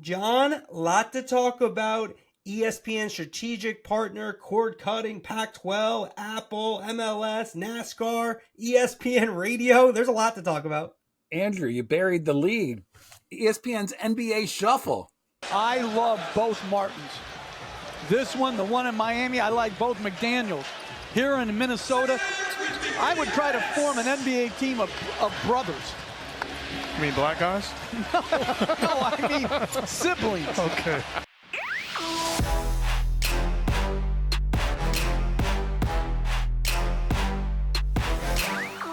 John, lot to talk about. ESPN strategic partner, cord cutting, Pac-12, Apple, MLS, NASCAR, ESPN Radio. There's a lot to talk about. Andrew, you buried the lead. ESPN's NBA Shuffle. I love both Martins. This one, the one in Miami, I like both McDaniels. Here in Minnesota, I would try to form an NBA team of brothers. You mean black guys? No, I mean siblings. Okay.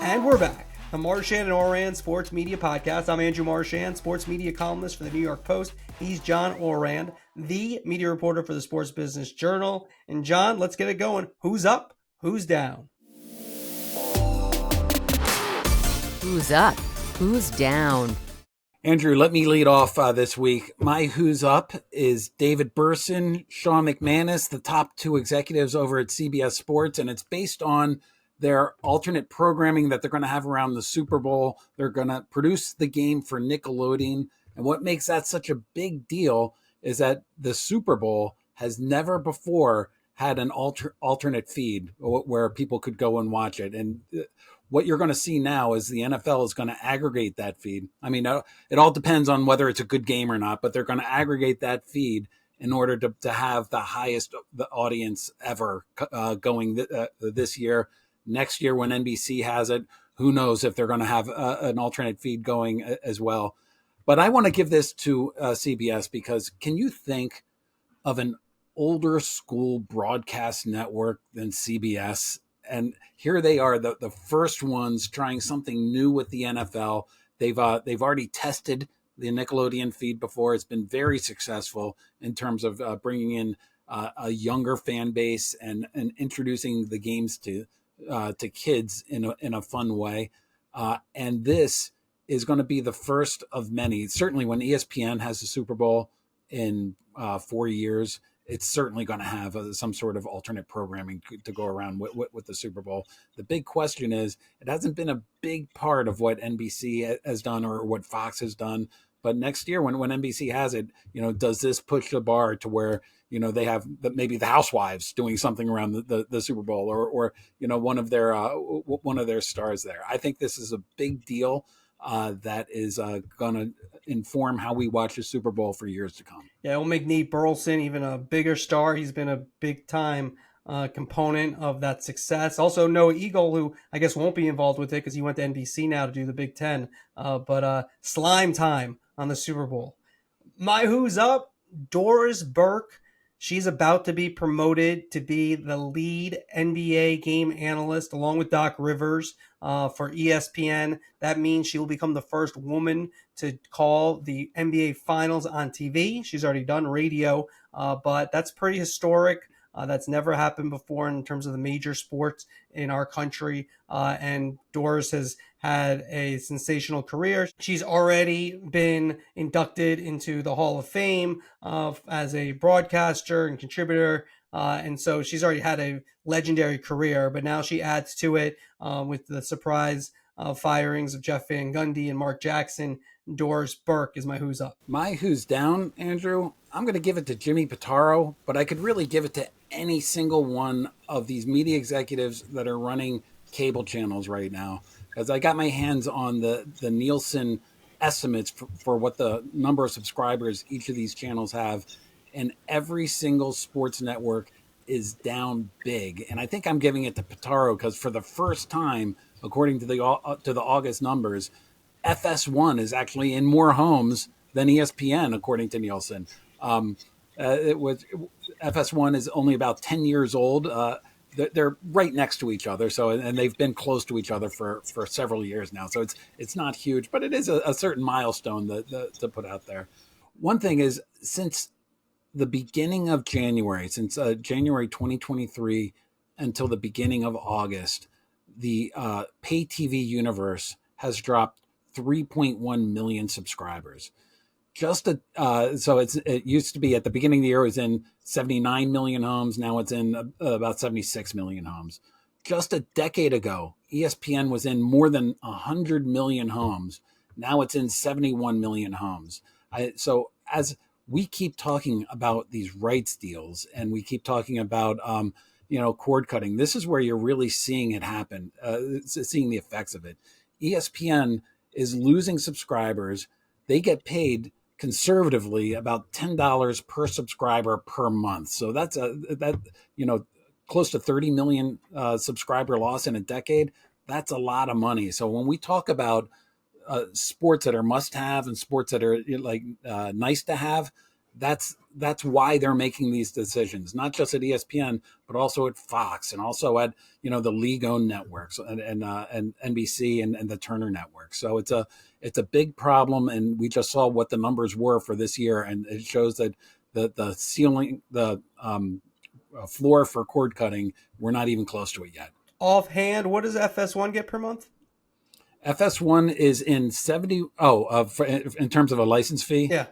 And we're back. The Marchand and Ourand Sports Media Podcast. I'm Andrew Marchand, sports media columnist for the New York Post. He's John Ourand, the media reporter for the Sports Business Journal. And John, let's get it going. Who's up? Who's down? Who's up? Who's down? Andrew, let me lead off this week. My who's up is David Burson, Sean McManus, the top two executives over at CBS Sports, and it's based on their alternate programming that they're going to have around the Super Bowl. They're going to produce the game for Nickelodeon. And what makes that such a big deal is that the Super Bowl has never before had an alternate feed where people could go and watch it. And what you're going to see now is the NFL is going to aggregate that feed. I mean, it all depends on whether it's a good game or not, but they're going to aggregate that feed in order to have the highest the audience ever going this year. Next year, when NBC has it, who knows if they're going to have an alternate feed going as well. But I want to give this to CBS because can you think of an older school broadcast network than CBS? And here they are, the first ones trying something new with the NFL. They've already tested the Nickelodeon feed before. It's been very successful in terms of bringing in a younger fan base and introducing the games to kids in a fun way. And this is going to be the first of many. Certainly when ESPN has the Super Bowl in 4 years, it's certainly going to have some sort of alternate programming to go around with the Super Bowl. The big question is, it hasn't been a big part of what NBC has done or what Fox has done. But next year, when NBC has it, does this push the bar to where, they have maybe the Housewives doing something around the Super Bowl or one of their stars there. I think this is a big deal that is going to inform how we watch the Super Bowl for years to come. Yeah, it will make Nate Burleson even a bigger star. He's been a big time component of that success. Also, Noah Eagle, who I guess won't be involved with it because he went to NBC now to do the Big Ten. But slime time on the Super Bowl. My who's up, Doris Burke. She's about to be promoted to be the lead NBA game analyst along with Doc Rivers for ESPN. That means she will become the first woman to call the NBA Finals on TV. She's already done radio, but that's pretty historic. That's never happened before in terms of the major sports in our country. And Doris has had a sensational career. She's already been inducted into the Hall of Fame as a broadcaster and contributor. And so she's already had a legendary career, but now she adds to it with the surprise firings of Jeff Van Gundy and Mark Jackson. Doris Burke is my who's up. My who's down, Andrew, I'm going to give it to Jimmy Pitaro, but I could really give it to any single one of these media executives that are running cable channels right now. Because I got my hands on the Nielsen estimates for what the number of subscribers each of these channels have. And every single sports network is down big. And I think I'm giving it to Pitaro because for the first time, according to the August numbers, FS1 is actually in more homes than ESPN, according to Nielsen. FS1 is only about 10 years old. They're right next to each other, and they've been close to each other for several years now. So it's not huge, but it is a certain milestone to put out there. One thing is, since the beginning of January, since January 2023 until the beginning of August, the pay TV universe has dropped 3.1 million subscribers. So it used to be at the beginning of the year, it was in 79 million homes. Now it's in about 76 million homes. Just a decade ago, ESPN was in more than 100 million homes. Now it's in 71 million homes. So as we keep talking about these rights deals, and we keep talking about, cord cutting. This is where you're really seeing it happen, seeing the effects of it. ESPN is losing subscribers. They get paid conservatively about $10 per subscriber per month. So that's close to 30 million subscriber loss in a decade. That's a lot of money. So when we talk about sports that are must have and sports that are nice to have, that's why they're making these decisions, not just at ESPN, but also at Fox and also at, the league owned networks and NBC and the Turner network. So it's a big problem. And we just saw what the numbers were for this year. And it shows that the ceiling, the floor for cord cutting, we're not even close to it yet. Offhand, what does FS1 get per month? FS1 is in 70. In terms of a license fee. Yeah.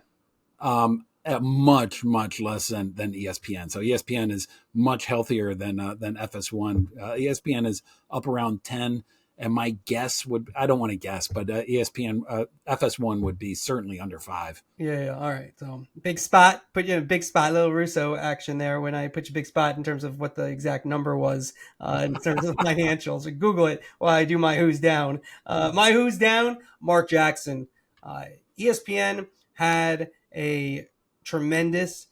At much less than ESPN. So ESPN is much healthier than FS1. ESPN is up around 10. And my guess I don't want to guess, but ESPN, FS1 would be certainly under 5. Yeah. All right. So big spot, put you in a big spot, little Russo action there when I put you big spot in terms of what the exact number was in terms of financials. Google it while I do my who's down. My who's down, Mark Jackson. ESPN had a tremendous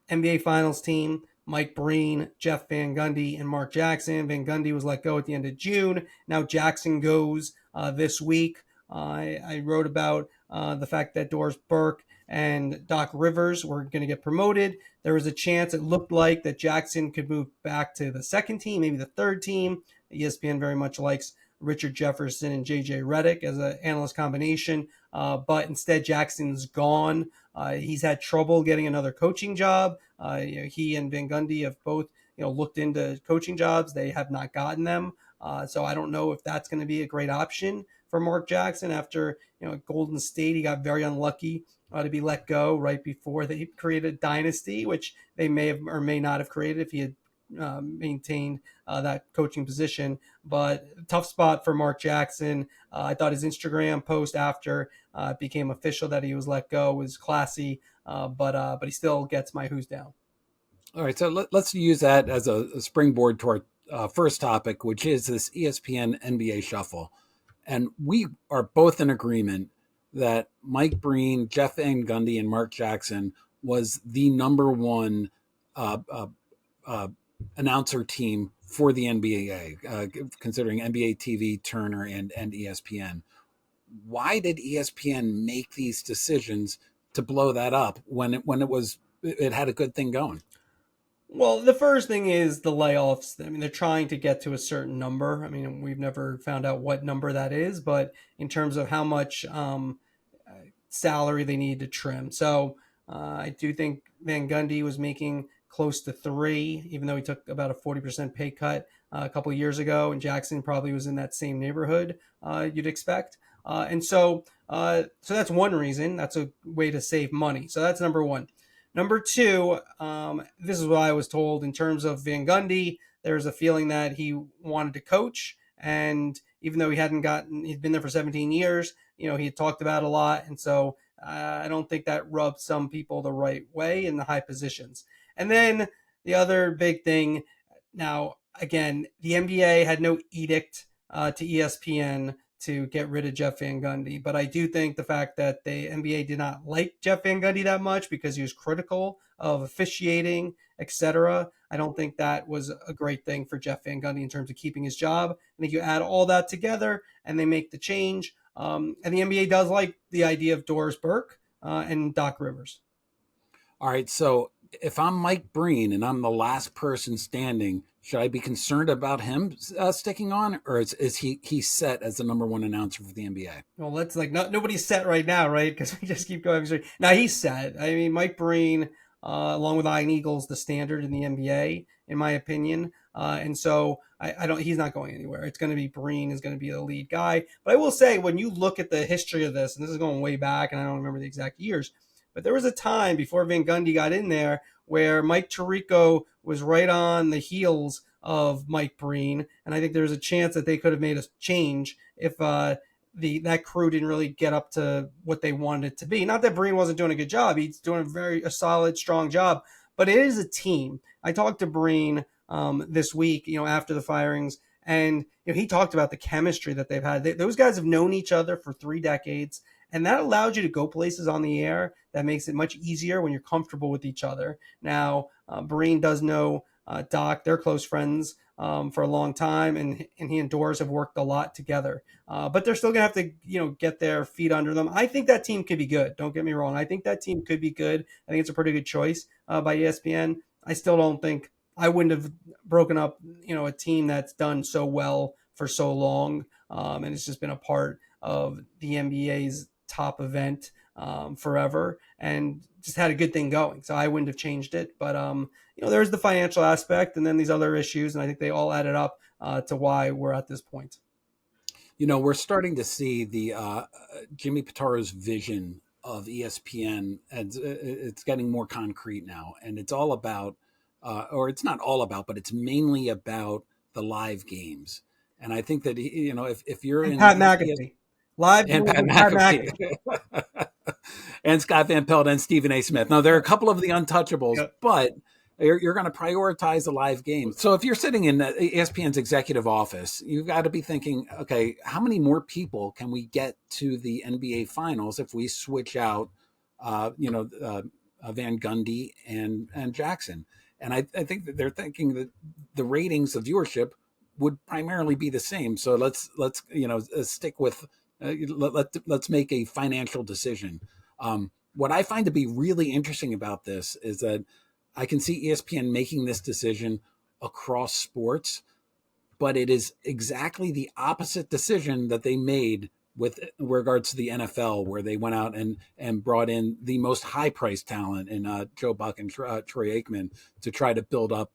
NBA Finals team. Mike Breen, Jeff Van Gundy, and Mark Jackson. Van Gundy was let go at the end of June. Now Jackson goes this week. I wrote about the fact that Doris Burke and Doc Rivers were going to get promoted. There was a chance, it looked like, that Jackson could move back to the second team, maybe the third team. ESPN very much likes Richard Jefferson and JJ Redick as an analyst combination. But instead, Jackson's gone. He's had trouble getting another coaching job. He and Van Gundy have both, looked into coaching jobs. They have not gotten them. So I don't know if that's going to be a great option for Mark Jackson after, at Golden State, he got very unlucky to be let go right before they created a dynasty, which they may have or may not have created if he had maintained that coaching position. But tough spot for Mark Jackson. I thought his Instagram post after it became official that he was let go was classy, but he still gets my who's down. All right, so let's use that as a springboard to our first topic, which is this ESPN NBA Shuffle. And we are both in agreement that Mike Breen, Jeff Van Gundy, and Mark Jackson was the number one announcer team for the NBA, considering NBA TV, Turner, and ESPN. Why did ESPN make these decisions to blow that up when it had a good thing going? Well, the first thing is the layoffs. I mean, they're trying to get to a certain number. I mean, we've never found out what number that is, but in terms of how much salary they need to trim. So I do think Van Gundy was making close to 3, even though he took about a 40% pay cut a couple of years ago, and Jackson probably was in that same neighborhood, you'd expect. So that's one reason. That's a way to save money. So that's number one. Number two, this is what I was told in terms of Van Gundy. There's a feeling that he wanted to coach, and even though he'd been there for 17 years, he had talked about it a lot. And so I don't think that rubbed some people the right way in the high positions. And then the other big thing, now, again, the NBA had no edict to ESPN to get rid of Jeff Van Gundy. But I do think the fact that the NBA did not like Jeff Van Gundy that much because he was critical of officiating, etc. I don't think that was a great thing for Jeff Van Gundy in terms of keeping his job. I think you add all that together and they make the change. And the NBA does like the idea of Doris Burke and Doc Rivers. All right, so if I'm Mike Breen and I'm the last person standing, should I be concerned about him sticking on, or is he set as the number one announcer for the NBA? Well, that's nobody's set right now, right? Because we just keep going. Now he's set. I mean, Mike Breen, along with Ian Eagles, the standard in the NBA, in my opinion. And so he's not going anywhere. It's going to be Breen is going to be the lead guy. But I will say, when you look at the history of this, and this is going way back, and I don't remember the exact years, but there was a time before Van Gundy got in there where Mike Tirico was right on the heels of Mike Breen. And I think there's a chance that they could have made a change if that crew didn't really get up to what they wanted it to be. Not that Breen wasn't doing a good job. He's doing a solid, strong job, but it is a team. I talked to Breen this week, after the firings, and he talked about the chemistry that they've had. Those guys have known each other for 3 decades, and that allows you to go places on the air that makes it much easier when you're comfortable with each other. Now, Breen does know Doc. They're close friends for a long time, and he and Doors have worked a lot together. But they're still going to have to, get their feet under them. I think that team could be good. Don't get me wrong. I think that team could be good. I think it's a pretty good choice by ESPN. I still don't think I wouldn't have broken up, a team that's done so well for so long. And it's just been a part of the NBA's top event forever and just had a good thing going. So I wouldn't have changed it. But, there's the financial aspect and then these other issues. And I think they all added up to why we're at this point. We're starting to see the Jimmy Pitaro's vision of ESPN, and it's getting more concrete now. And it's all about, or it's not all about, but it's mainly about the live games. And I think that, if you're in Pat McAfee. Live and Pat McAfee. And Scott Van Pelt and Stephen A. Smith. Now, there are a couple of the untouchables, yep. But you're going to prioritize the live game. So if you're sitting in ESPN's executive office, you've got to be thinking, okay, how many more people can we get to the NBA Finals if we switch out, Van Gundy and Jackson? And I think that they're thinking that the ratings of viewership would primarily be the same. So let's stick with let's make a financial decision. What I find to be really interesting about this is that I can see ESPN making this decision across sports, but it is exactly the opposite decision that they made with regards to the NFL, where they went out and brought in the most high-priced talent in Joe Buck and Troy Aikman to try to build up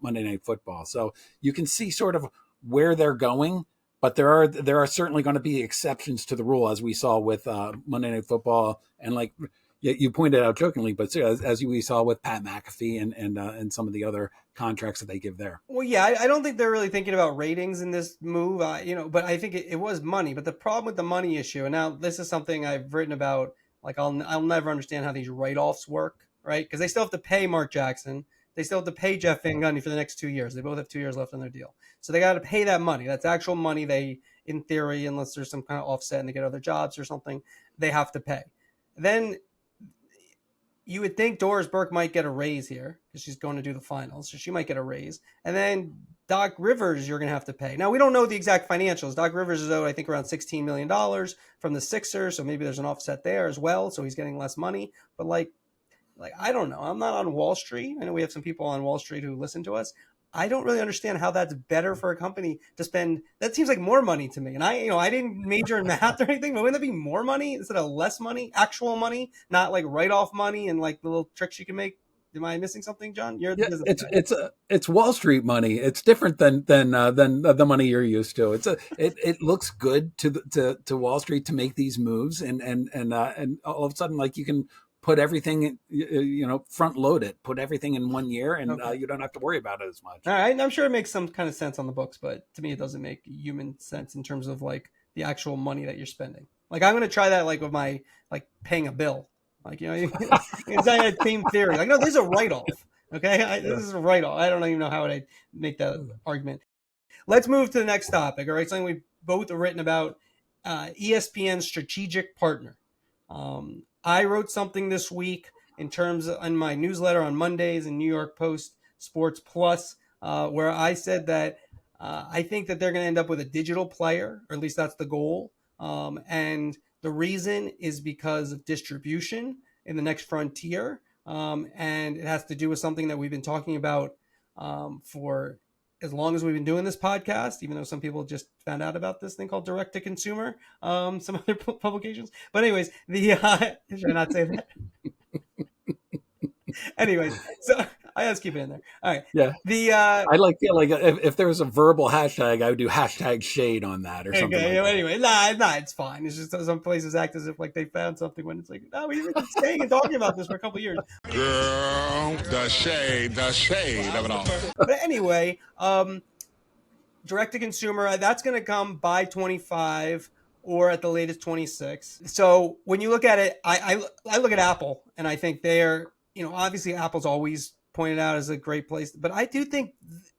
Monday Night Football. So you can see sort of where they're going, but there are certainly going to be exceptions to the rule, as we saw with Monday Night Football, and like you pointed out jokingly, but as we saw with Pat McAfee and some of the other contracts that they give there. Well, yeah, I don't think they're really thinking about ratings in this move, but I think it was money. But the problem with the money issue, and now this is something I've written about, like I'll never understand how these write-offs work, right? Because they still have to pay Mark Jackson. They still have to pay Jeff Van Gundy for the next 2 years. They both have 2 years left on their deal. So they got to pay that money. That's actual money they, in theory, unless there's some kind of offset and they get other jobs or something, they have to pay. Then you would think Doris Burke might get a raise here because she's going to do the finals. So she might get a raise. And then Doc Rivers, you're going to have to pay. Now, we don't know the exact financials. Doc Rivers is owed, I think, around $16 million from the Sixers. So maybe there's an offset there as well. So he's getting less money. But like, I don't know. I'm not on Wall Street. I know we have some people on Wall Street who listen to us. I don't really understand how that's better for a company to spend. That seems like more money to me. And I didn't major in math or anything, but wouldn't that be more money instead of less money, actual money, not like write-off money and like the little tricks you can make? Am I missing something, John? It's Wall Street money. It's different than the money you're used to. It looks good to Wall Street to make these moves, and all of a sudden, like, you can put everything, front load it, put everything in 1 year, and okay. You don't have to worry about it as much. All right. I'm sure it makes some kind of sense on the books, but to me, it doesn't make human sense in terms of like the actual money that you're spending. Like, I'm going to try that, like with my, like paying a bill, like, it's not a team theory. Like, no, this is a write-off. Okay. This is a write-off. I don't even know how would I make that argument. Let's move to the next topic. All right. Something we both have written about, ESPN's strategic partner. I wrote something this week in my newsletter on Mondays in New York Post Sports Plus, where I said that I think that they're going to end up with a digital player, or at least that's the goal. And the reason is because of distribution in the next frontier. And it has to do with something that we've been talking about for as long as we've been doing this podcast, even though some people just found out about this thing called direct to consumer, some other publications. But anyways, should I not say that? Anyways, so I just keep it in there. All right. Yeah. I like if there was a verbal hashtag, I would do hashtag shade on that or something. Okay. Anyway, it's fine. It's just some places act as if like they found something when it's like, no, we've been staying and talking about this for a couple of years. Girl, the shade of it all. But anyway, direct to consumer, that's going to come by 25 or at the latest 26. So when you look at it, I look at Apple, and I think they're, obviously Apple's always pointed out as a great place, but I do think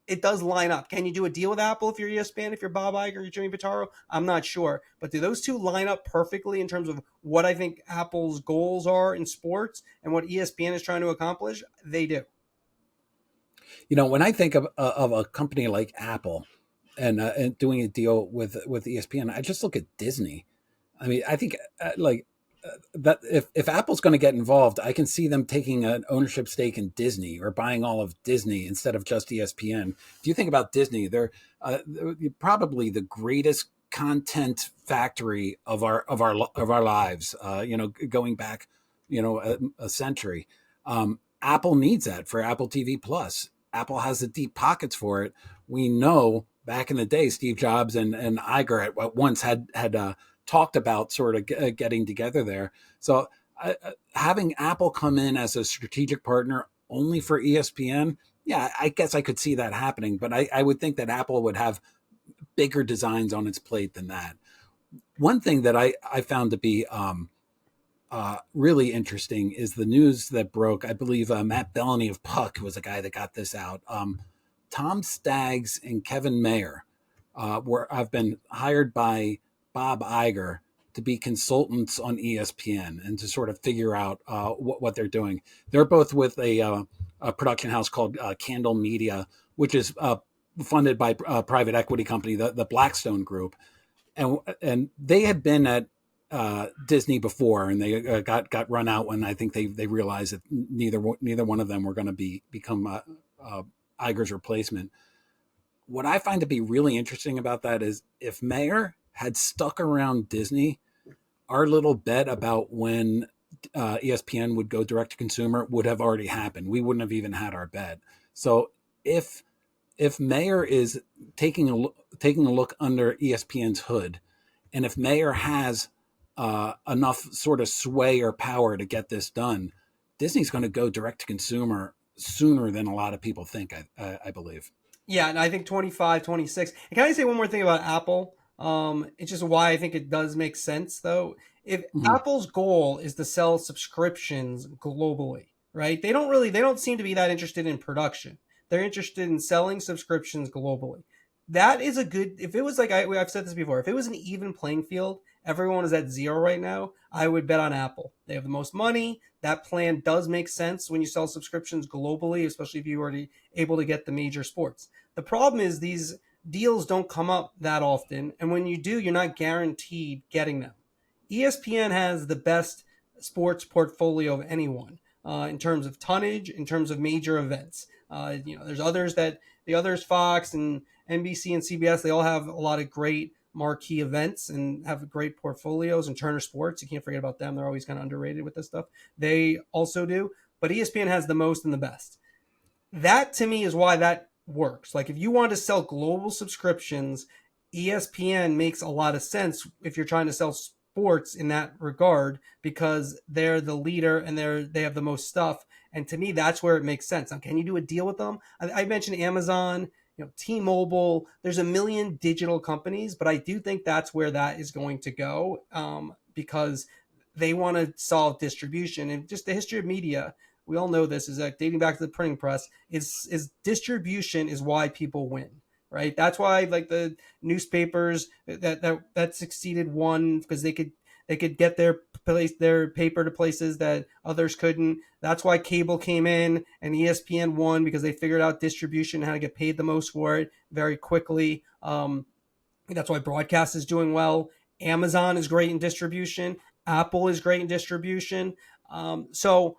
it does line up. Can you do a deal with Apple if you're ESPN, if you're Bob Iger, you're Jimmy Pitaro? I'm not sure. But do those two line up perfectly in terms of what I think Apple's goals are in sports and what ESPN is trying to accomplish? They do. When I think of a company like Apple and doing a deal with ESPN, I just look at Disney. I mean, I think that if Apple's going to get involved, I can see them taking an ownership stake in Disney or buying all of Disney instead of just ESPN. If you think about Disney, they're probably the greatest content factory of our lives. Going back, a century. Apple needs that for Apple TV Plus. Apple has the deep pockets for it. We know back in the day, Steve Jobs and Iger at once had talked about sort of getting together there. So having Apple come in as a strategic partner only for ESPN, yeah, I guess I could see that happening. But I would think that Apple would have bigger designs on its plate than that. One thing that I found to be really interesting is the news that broke. I believe Matt Bellany of Puck was the guy that got this out. Tom Staggs and Kevin Mayer have been hired by Bob Iger to be consultants on ESPN and to sort of figure out what they're doing. They're both with a production house called Candle Media, which is funded by a private equity company, the Blackstone Group. And they had been at Disney before, and they got run out when I think they realized that neither one of them were going to become Iger's replacement. What I find to be really interesting about that is if Mayer had stuck around Disney, our little bet about when ESPN would go direct to consumer would have already happened. We wouldn't have even had our bet. So if Mayer is taking a look under ESPN's hood, and if Mayer has enough sort of sway or power to get this done, Disney's going to go direct to consumer sooner than a lot of people think, I believe. Yeah, and I think 25, 26. And can I say one more thing about Apple? It's just why I think it does make sense, though. If Apple's goal is to sell subscriptions globally, right? They don't seem to be that interested in production. They're interested in selling subscriptions globally. That is if it was like, I've said this before, if it was an even playing field, everyone is at zero right now, I would bet on Apple. They have the most money. That plan does make sense when you sell subscriptions globally, especially if you are able to get the major sports. The problem is these deals don't come up that often, and when you do, you're not guaranteed getting them. ESPN has the best sports portfolio of anyone in terms of tonnage, in terms of major events. There's others Fox and NBC and CBS, they all have a lot of great marquee events and have great portfolios. And Turner Sports, you can't forget about them. They're always kind of underrated with this stuff. They also do, but ESPN has the most and the best. That to me is why that works. Like if you want to sell global subscriptions, ESPN makes a lot of sense if you're trying to sell sports in that regard, because they're the leader and they have the most stuff. And to me, that's where it makes sense. Now, can you do a deal with them? I mentioned Amazon, T-Mobile. There's a million digital companies, but I do think that's where that is going to go because they want to solve distribution. And just the history of media, we all know this, is that dating back to the printing press, is distribution is why people win, right? That's why like the newspapers that succeeded won, because they could get their paper to places that others couldn't. That's why cable came in and ESPN won, because they figured out distribution, how to get paid the most for it very quickly. That's why broadcast is doing well. Amazon is great in distribution. Apple is great in distribution. So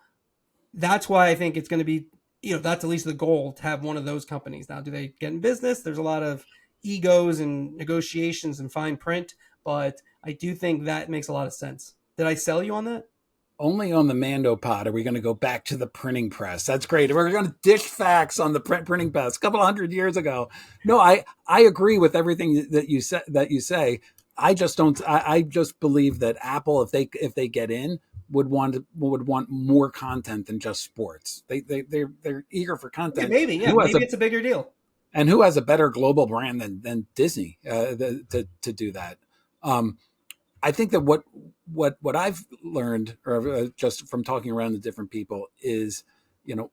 that's why I think it's going to be, that's at least the goal, to have one of those companies. Now, do they get in business? There's a lot of egos and negotiations and fine print, but I do think that makes a lot of sense. Did I sell you on that? Only on the Mando pod are we going to go back to the printing press. That's great. We're going to dish facts on the printing press a couple of 100 years ago. No, I agree with everything that you say. I just don't. I just believe that Apple, if they get in, would want more content than just sports. They're eager for content. Maybe it's a bigger deal. And who has a better global brand than Disney to do that? I think that what I've learned, or just from talking around to different people, is,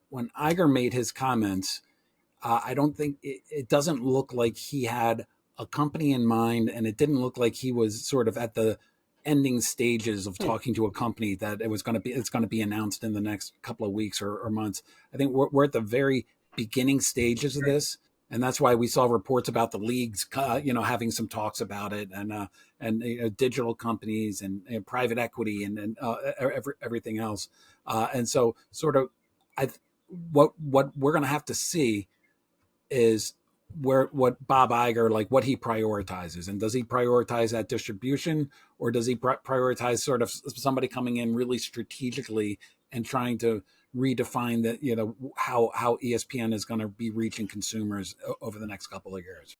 when Iger made his comments, I don't think it doesn't look like he had a company in mind, and it didn't look like he was sort of at the ending stages of talking to a company that it's going to be announced in the next couple of weeks or months. I think we're at the very beginning stages of this. And that's why we saw reports about the leagues, having some talks about it, and digital companies and private equity and everything else. And so, sort of, what we're going to have to see is what Bob Iger, like, what he prioritizes, and does he prioritize that distribution, or does he prioritize sort of somebody coming in really strategically and trying to redefine that, how ESPN is going to be reaching consumers over the next couple of years.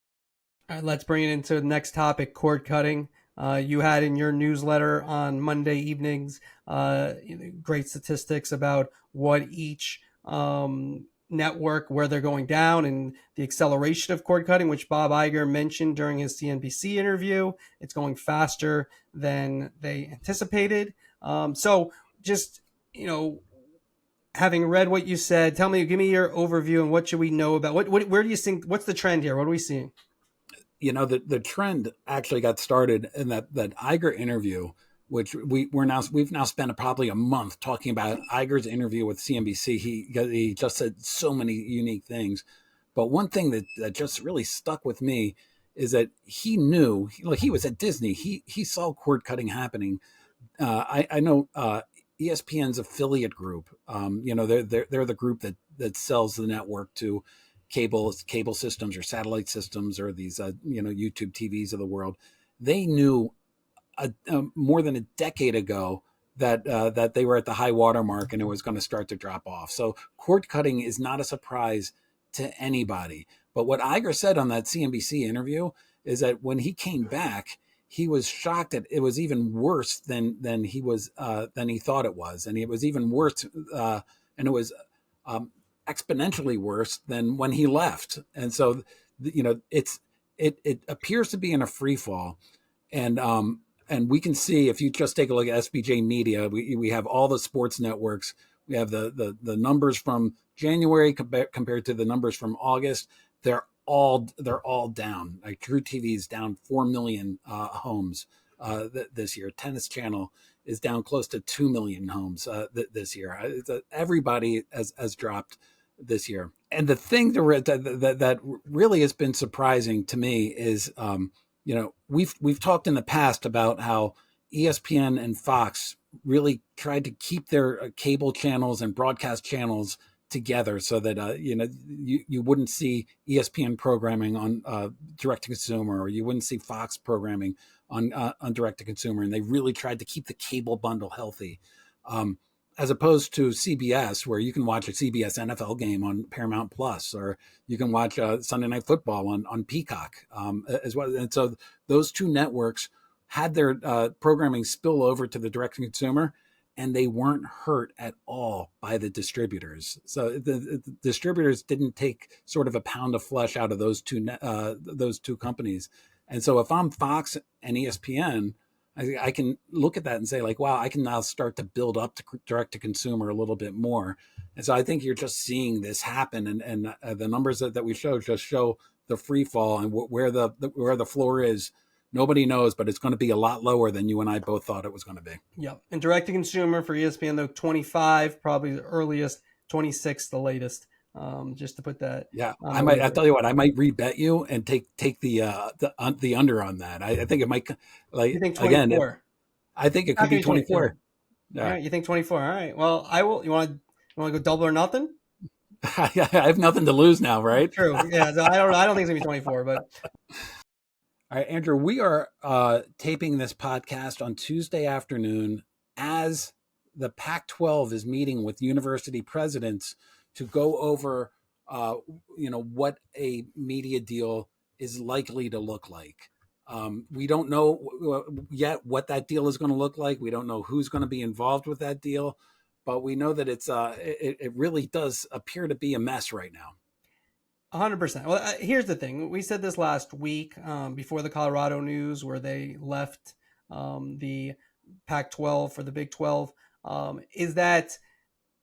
All right, let's bring it into the next topic, cord cutting. You had in your newsletter on Monday evenings great statistics about what each network, where they're going down, and the acceleration of cord cutting, which Bob Iger mentioned during his CNBC interview. It's going faster than they anticipated. So just, having read what you said, give me your overview, and what should we know about where do you think, what's the trend here? What are we seeing? The trend actually got started in that Iger interview, which we've now spent probably a month talking about Iger's interview with CNBC. He just said so many unique things, but one thing that just really stuck with me is that he knew, like, he was at Disney. He saw cord cutting happening. I know ESPN's affiliate group. They're the group that sells the network to cable systems or satellite systems or these YouTube TVs of the world. They knew more than a decade ago that they were at the high water mark and it was going to start to drop off. So cord cutting is not a surprise to anybody. But what Iger said on that CNBC interview is that when he came back, he was shocked that it was even worse than he thought it was, and it was even worse, and it was exponentially worse than when he left. And so, it appears to be in a free fall, and we can see, if you just take a look at SBJ Media, we have all the sports networks. We have the numbers from January compared to the numbers from August. They're all down. Like, True TV is down 4 million homes this year. Tennis Channel is down close to 2 million homes this year. Everybody has dropped this year. And the thing that really has been surprising to me is, we've talked in the past about how ESPN and Fox really tried to keep their cable channels and broadcast channels together so that you wouldn't see ESPN programming on direct to consumer, or you wouldn't see Fox programming on direct to consumer, and they really tried to keep the cable bundle healthy, as opposed to CBS, where you can watch a CBS NFL game on Paramount Plus, or you can watch Sunday Night Football on Peacock as well. And so those two networks had their programming spill over to the direct to consumer, and they weren't hurt at all by the distributors. So the distributors didn't take sort of a pound of flesh out of those two companies. And so if I'm Fox and ESPN, I can look at that and say, like, wow, I can now start to build up to direct to consumer a little bit more. And so I think you're just seeing this happen, and the numbers that we showed just show the free fall, and where the floor is. Nobody knows, but it's going to be a lot lower than you and I both thought it was going to be. Yeah. And direct to consumer for ESPN, though, 25, probably the earliest, 26, the latest. Just to put that. Yeah. I tell you what, I might rebet you and take the under on that. I think it might, like, you think 24? Again, I think it could be 24. Yeah. Right, you think 24. All right. Well, I will. You want to go double or nothing? I have nothing to lose now, right? True. Yeah. So I don't think it's gonna be 24, but. All right, Andrew, we are taping this podcast on Tuesday afternoon as the Pac-12 is meeting with university presidents to go over, what a media deal is likely to look like. We don't know yet what that deal is going to look like. We don't know who's going to be involved with that deal, but we know that it really does appear to be a mess right now. 100%. Well, here's the thing. We said this last week before the Colorado news, where they left the Pac-12 for the Big 12, is that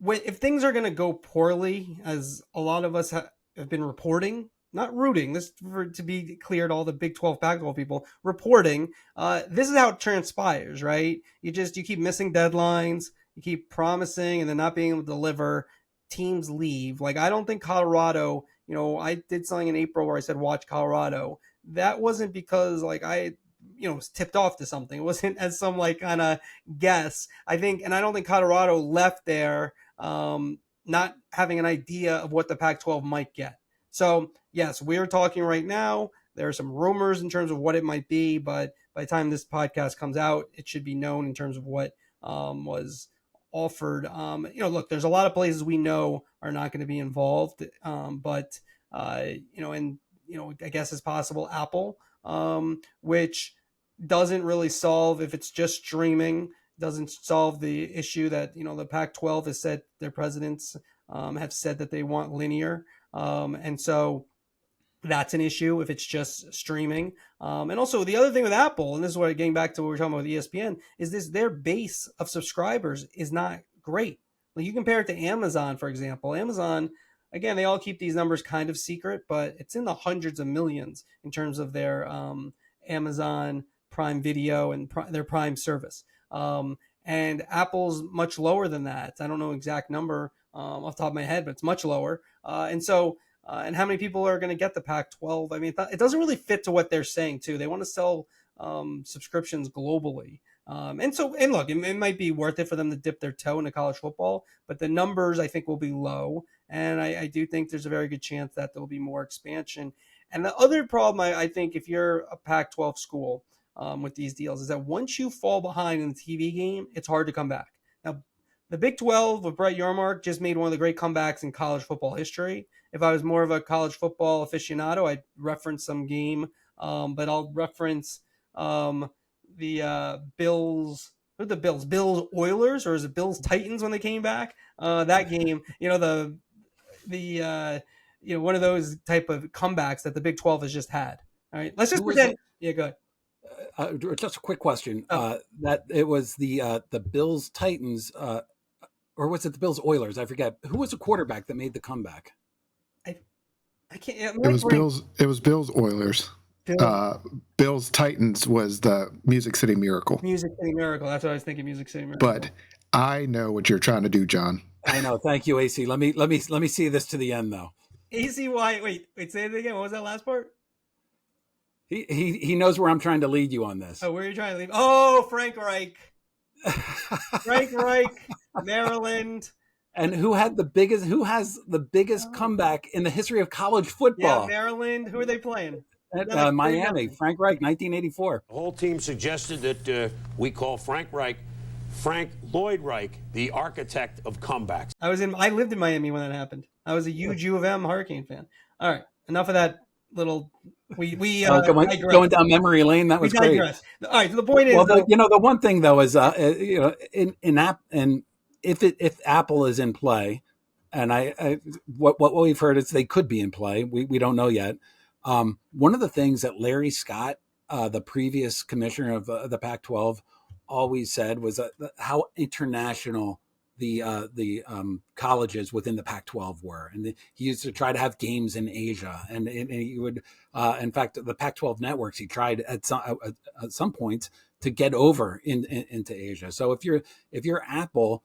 if things are going to go poorly, as a lot of us have been reporting, not rooting, this to be clear to all the Big 12, Pac-12 people, reporting, this is how it transpires, right? You keep missing deadlines, you keep promising and then not being able to deliver, teams leave. Like, I don't think Colorado, I did something in April where I said, watch Colorado. That wasn't because I was tipped off to something. It wasn't as some kind of guess. I don't think Colorado left there not having an idea of what the Pac-12 might get. So yes, we're talking right now. There are some rumors in terms of what it might be, but by the time this podcast comes out, it should be known in terms of what was offered. Look, there's a lot of places we know are not going to be involved, but I guess it's possible Apple, which doesn't really solve, if it's just streaming, doesn't solve the issue that, the Pac-12 has said, their presidents have said that they want linear. And so that's an issue if it's just streaming. And also the other thing with Apple, and this is what getting back to what we were talking about with ESPN, is their base of subscribers is not great. Like, you compare it to Amazon, for example. Amazon, again, they all keep these numbers kind of secret, but it's in the hundreds of millions in terms of their Amazon Prime Video and their Prime service. And Apple's much lower than that. I don't know exact number off the top of my head, but it's much lower. And how many people are going to get the Pac-12? I mean, it doesn't really fit to what they're saying too. They want to sell subscriptions globally. And look, it might be worth it for them to dip their toe into college football, but the numbers I think will be low. And I do think there's a very good chance that there'll be more expansion. And the other problem, I think, if you're a Pac-12 school with these deals, is that once you fall behind in the TV game, it's hard to come back. Now, the Big 12 with Brett Yormark just made one of the great comebacks in college football history. If I was more of a college football aficionado, I'd reference some game, but I'll reference the Bills. What are the Bills? Bills Oilers, or is it Bills Titans when they came back? That game, one of those type of comebacks that the Big 12 has just had. All right, let's just pretend. Yeah, go ahead. Just a quick question. That it was the Bills Titans, or was it the Bills Oilers? I forget. Who was the quarterback that made the comeback? I can't. It was Bills Oilers. Bills Titans was the Music City Miracle. Music City Miracle. That's what I was thinking. Music City Miracle. But I know what you're trying to do, John. I know. Thank you, AC. Let me see this to the end, though. AC, why? Wait. Say it again. What was that last part? He knows where I'm trying to lead you on this. Oh, where are you trying to lead? Oh, Frank Reich. Frank Reich, Maryland. And who has the biggest comeback in the history of college football? Yeah, Maryland. Who are they playing? Miami. Frank Reich, 1984. The whole team suggested that we call Frank Reich Frank Lloyd Reich, the architect of comebacks. I lived in Miami when that happened. I was a huge U of M Hurricane fan. All right, enough of that little. Going down memory lane. That was great. All right, so the point is, the one thing though is, if Apple is in play, and what we've heard is they could be in play. We don't know yet. One of the things that Larry Scott, the previous commissioner of the Pac-12, always said was how international the colleges within the Pac-12 were, and he used to try to have games in Asia, and he would, in fact, the Pac-12 networks he tried at some points to get over into Asia. So if you're Apple,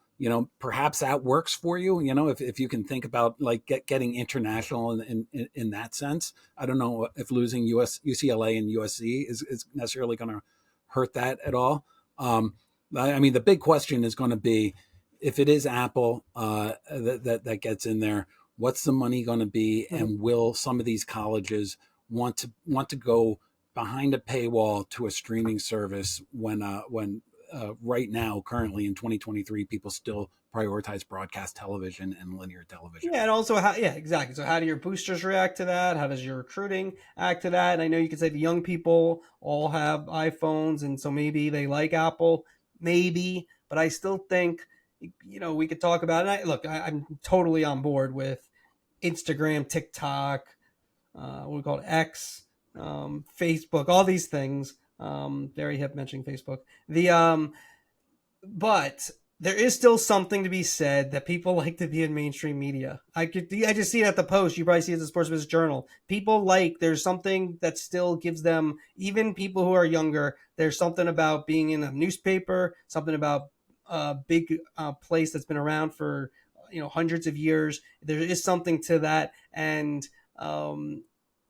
perhaps that works for you. If you can think about like getting international in that sense. I don't know if losing UCLA and USC is necessarily going to hurt that at all. I mean, the big question is going to be, if it is Apple that gets in there, what's the money going to be, and will some of these colleges want to go behind a paywall to a streaming service when right now, currently in 2023, people still prioritize broadcast television and linear television? Yeah, and also exactly. So how do your boosters react to that? How does your recruiting act to that? And I know you could say the young people all have iPhones, and so maybe they like Apple, maybe, but I still think, we could talk about it. I'm totally on board with Instagram, TikTok, what we call it, X, Facebook, all these things. Very hip mentioning Facebook. But there is still something to be said that people like to be in mainstream media. I just see it at the Post. You probably see it at the Sports Business Journal. People there's something that still gives them, even people who are younger, there's something about being in a newspaper, something about a big place that's been around for hundreds of years. There is something to that, and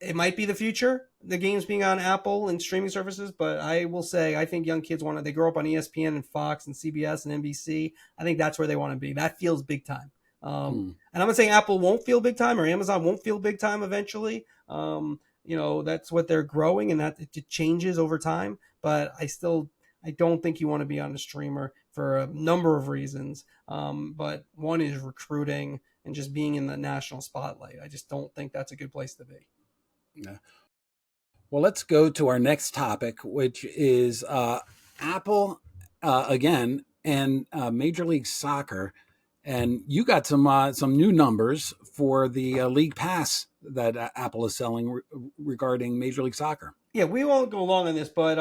it might be the future, the games being on Apple and streaming services, but I will say I think young kids they grow up on ESPN and Fox and CBS and NBC. I think that's where they want to be. That feels big time. And I'm not saying Apple won't feel big time or Amazon won't feel big time eventually. That's what they're growing, and that it changes over time. But I don't think you want to be on a streamer for a number of reasons. But one is recruiting and just being in the national spotlight. I just don't think that's a good place to be. Yeah. Well, let's go to our next topic, which is Apple again and Major League Soccer. And you got some new numbers for the League Pass that Apple is selling regarding Major League Soccer. Yeah, we won't go long on this, but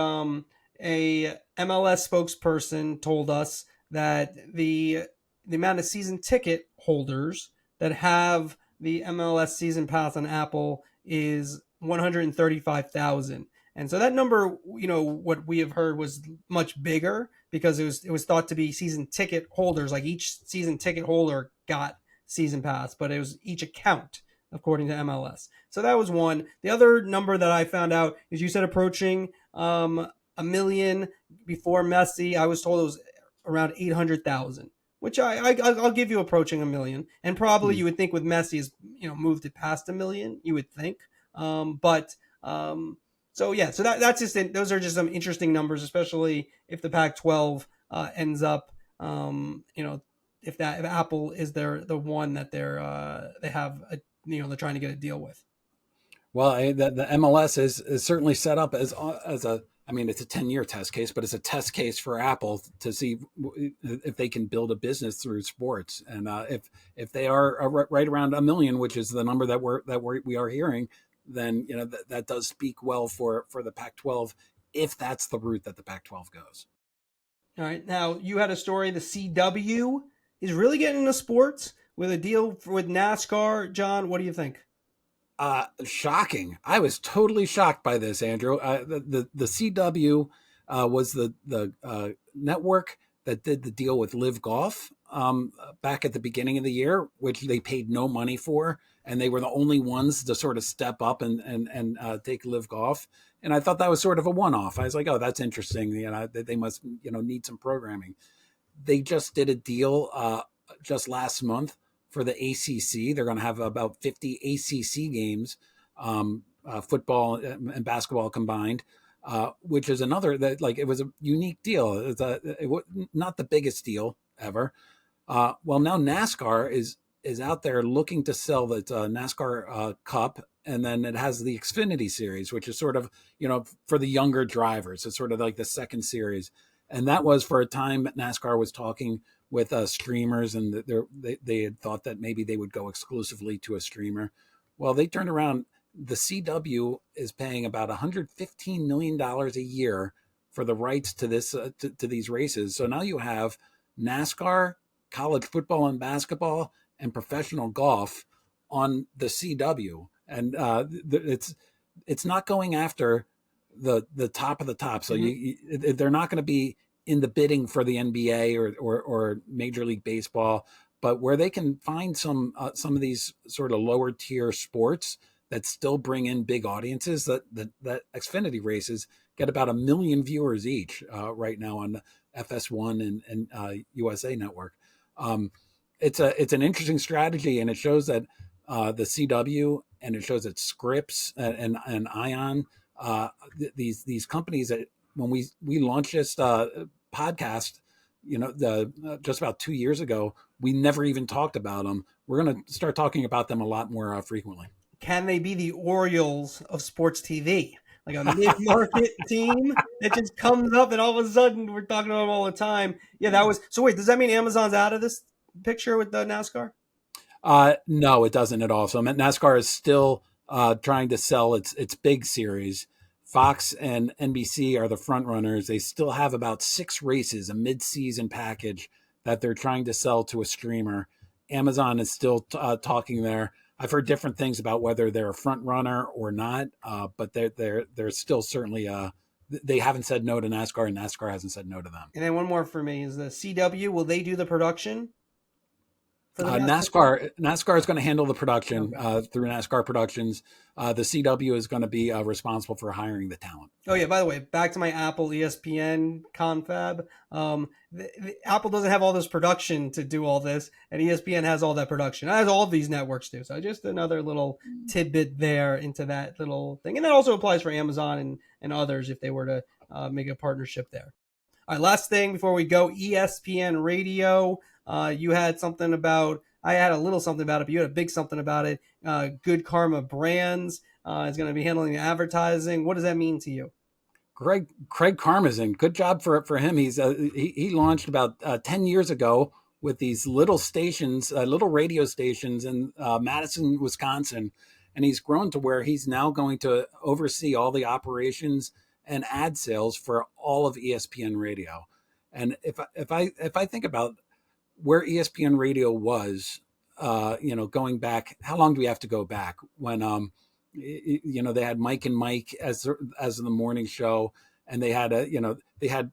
a MLS spokesperson told us that the amount of season ticket holders that have the MLS season pass on Apple is 135,000. And so that number, what we have heard was much bigger because it was thought to be season ticket holders. Like each season ticket holder got season pass, but it was each account according to MLS. So that was one. The other number that I found out is you said approaching 1 million before Messi. I was told it was around 800,000, which I'll give you approaching 1 million. And probably you would think with Messi has moved it past 1 million, you would think. So that's just it. Those are just some interesting numbers, especially if the Pac-12 ends up, if Apple is the one that they have they're trying to get a deal with. Well, the MLS is certainly set up as a. I mean, it's a 10-year test case, but it's a test case for Apple to see if they can build a business through sports. And if they are right around 1 million, which is the number that we are hearing, then that does speak well for the Pac-12 if that's the route that the Pac-12 goes. All right. Now, you had a story. The CW is really getting into sports with a deal with NASCAR. John, what do you think? Shocking. I was totally shocked by this, Andrew. The CW was the network that did the deal with Live Golf back at the beginning of the year, which they paid no money for, and they were the only ones to sort of step up and take Live Golf. And I thought that was sort of a one-off. I was like, oh, that's interesting. They must need some programming. They just did a deal just last month for the ACC. They're going to have about 50 ACC games, football and basketball combined, which is another that it was a unique deal. It was not the biggest deal ever. Well, now NASCAR is out there looking to sell the NASCAR Cup, and then it has the Xfinity Series, which is sort of for the younger drivers. It's sort of like the second series, and that was for a time NASCAR was talking with streamers, and they had thought that maybe they would go exclusively to a streamer. Well, they turned around. The CW is paying about $115 million a year for the rights to this to these races. So now you have NASCAR, college football and basketball, and professional golf on the CW, and it's not going after the top of the top. So they're not going to be in the bidding for the NBA or Major League Baseball, but where they can find some of these sort of lower tier sports that still bring in big audiences. That Xfinity races get about 1 million viewers each right now on FS1 and USA Network. It's an interesting strategy, and it shows that the CW and it shows that Scripps and Ion, these companies that when we launched this podcast, just about 2 years ago, we never even talked about them. We're going to start talking about them a lot more frequently. Can they be the Orioles of sports TV? Like a mid-market team that just comes up and all of a sudden we're talking about them all the time. Yeah, that was. So wait, does that mean Amazon's out of this picture with the NASCAR? No, it doesn't at all. So NASCAR is still trying to sell its big series Fox and NBC are the front runners. They still have about 6 races, a mid-season package that they're trying to sell to a streamer. Amazon is still talking there. I've heard different things about whether they're a front runner or not, but they're still certainly they haven't said no to NASCAR, and NASCAR hasn't said no to them. And then one more for me is the CW. Will they do the production? NASCAR is going to handle the production through NASCAR Productions. The CW is going to be responsible for hiring the talent. Oh yeah, by the way, back to my Apple ESPN confab. Apple doesn't have all this production to do all this, and ESPN has all that production, as all of these networks do. So just another little tidbit there into that little thing. And that also applies for Amazon and others if they were to make a partnership there. All right, last thing before we go, ESPN Radio. You had something about, I had a little something about it, but you had a big something about it. Good Karma Brands is going to be handling the advertising. What does that mean to you? Craig Karmazin, good job for him. He launched about 10 years ago with these little stations, little radio stations in Madison, Wisconsin, and he's grown to where he's now going to oversee all the operations and ad sales for all of ESPN Radio. And if I think about where ESPN Radio was, going back, how long do we have to go back when, they had Mike and Mike as the morning show, and they had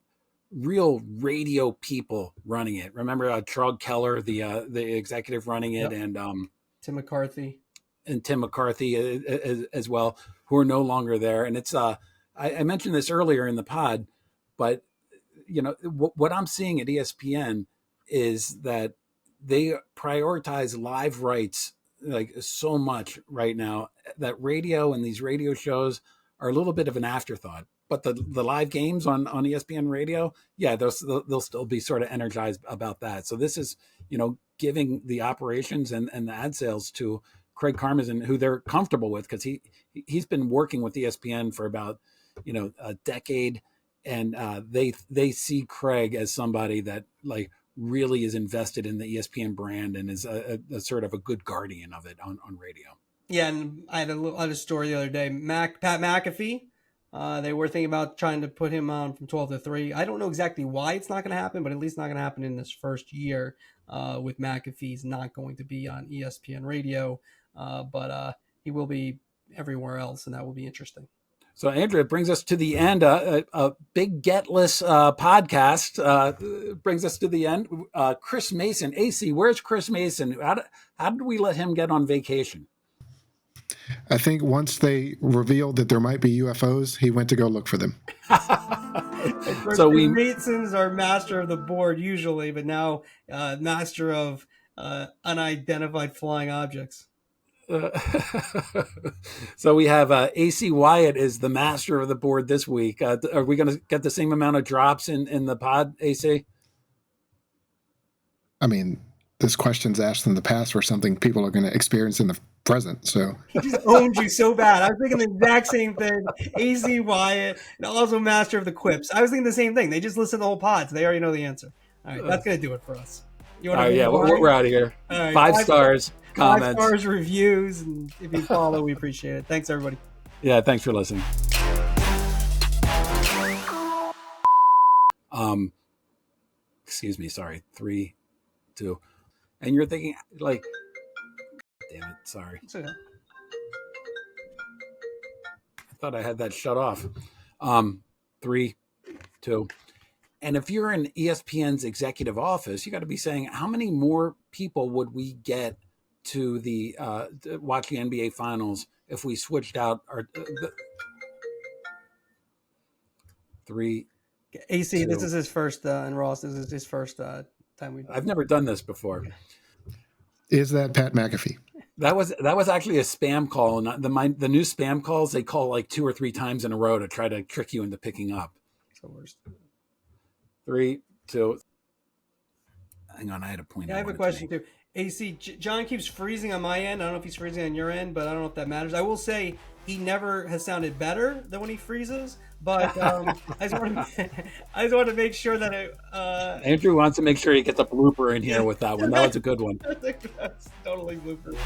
real radio people running it. Remember Trog Keller, the executive running it, yep. And Tim McCarthy as well, who are no longer there. And it's I mentioned this earlier in the pod, but what I'm seeing at ESPN is that they prioritize live rights like so much right now that radio and these radio shows are a little bit of an afterthought. But the live games on ESPN Radio, yeah, they'll still be sort of energized about that. So this is, giving the operations and the ad sales to Craig Karmazin, who they're comfortable with, because he's been working with ESPN for about a decade, and they see Craig as somebody that like really is invested in the ESPN brand and is a sort of a good guardian of it on radio. Yeah, and I had a story the other day. Pat McAfee, they were thinking about trying to put him on from 12 to 3. I don't know exactly why it's not going to happen, but at least not going to happen in this first year with McAfee's not going to be on ESPN Radio, but he will be everywhere else, and that will be interesting. So, Andrew, it brings us to the end. A big Getless podcast brings us to the end. Chris Mason, AC, where's Chris Mason? How did we let him get on vacation? I think once they revealed that there might be UFOs, he went to go look for them. So Mason's our master of the board usually, but now master of unidentified flying objects. So we have AC Wyatt is the master of the board this week. Are we going to get the same amount of drops in the pod, AC? I mean, this question's asked in the past for something people are going to experience in the present. So he just owned you so bad. I was thinking the exact same thing. AC Wyatt, and also master of the quips. I was thinking the same thing. They just listen to the whole pod, so they already know the answer. All right, that's going to do it for us. All right, yeah, we're out of here. Right, 5 stars. Comments. 5 stars, reviews, and if you follow, we appreciate it. Thanks, everybody. Yeah, thanks for listening. Excuse me, sorry. 3, 2. And you're thinking, like, damn it, sorry. It's okay. I thought I had that shut off. 3, 2. And if you're in ESPN's executive office, you got to be saying, how many more people would we get to the watch the NBA Finals if we switched out our 3. AC, 2. This is his first, and Ross, this is his first time I've never done this before. Is that Pat McAfee? That was actually a spam call, and the new spam calls, they call like 2 or 3 times in a row to try to trick you into picking up. So worst. 3, 2. Hang on, I had a point. Yeah, I have a question too. AC, John keeps freezing on my end. I don't know if he's freezing on your end, but I don't know if that matters. I will say he never has sounded better than when he freezes, but I just want to make sure that Andrew wants to make sure he gets a blooper in here with that one. That was a good one. That's totally blooper.